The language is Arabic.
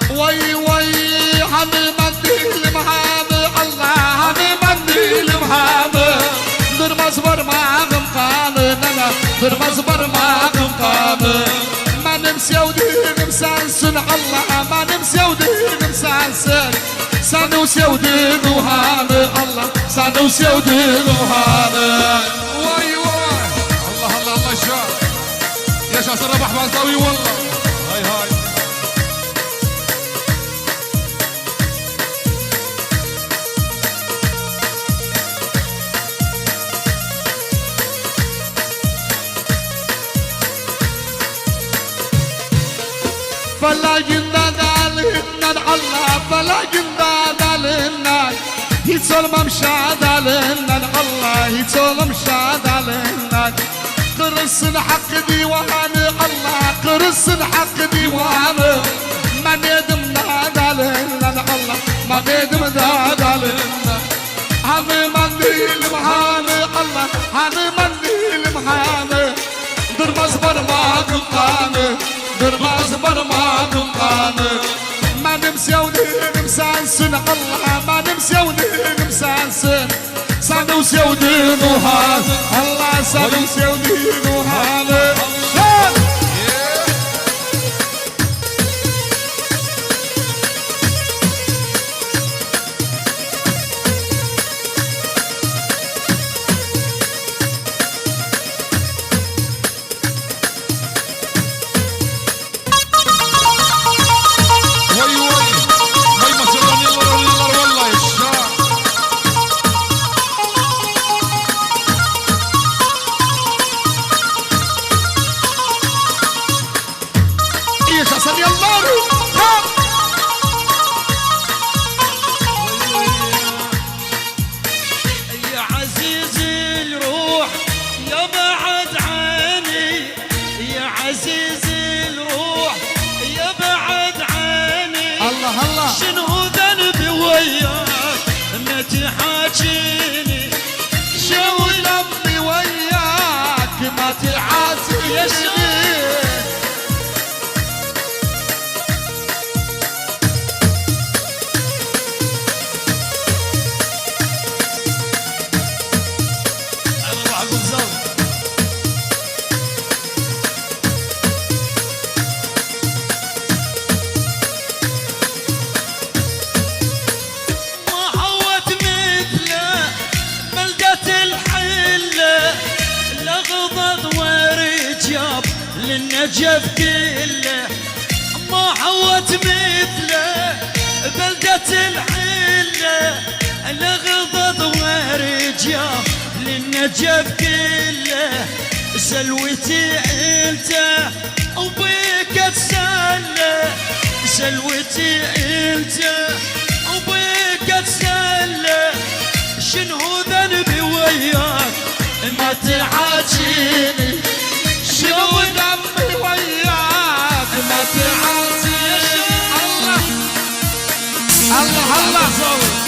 وي وي هذا منديل محامي الله هذا منديل محامي در مصبر ما قمقامي ننا در مصبر ما قمقامي ما نمسي ودين مسانسن الله ما نمسي ودين مسانسن سانوسي ودين وهامي الله سانوسي ودين وهامي واي واي الله الله الله الشعب يا شاصر ربح بنطوي والله هاي هاي فلا جندا دالنا الله فلا جندا دالنا يتصل ممشى دالنا الله يتصل ممشى دالنا قرص الحق ديوان الله قرص الحق ديوان ما ندمنا دالنا الله ما ندمنا دالنا هذا منديل محامي الله هذا منديل محامي در مصبر ما قمقامي در مصبر ما قمقامي ما نمسي ودين مسانسن الله ما نمسي ودين مسانسن سانوسي ودين وهان الله سانوسي ودين وهان شنو ذنبي وياك ما تحاجيني شو ذنبي وياك ما تحاجيني للنجف كله ما حوت مثله بلدة الحلة لغضض ورجال للنجف كله سلوتي عيلته وبيك اتسلى سلوتي عيلته وبيك اتسلى شنو ذنبي وياك ما تعاجيني شو ذنبي وياك ما تعاجيني الله الله الله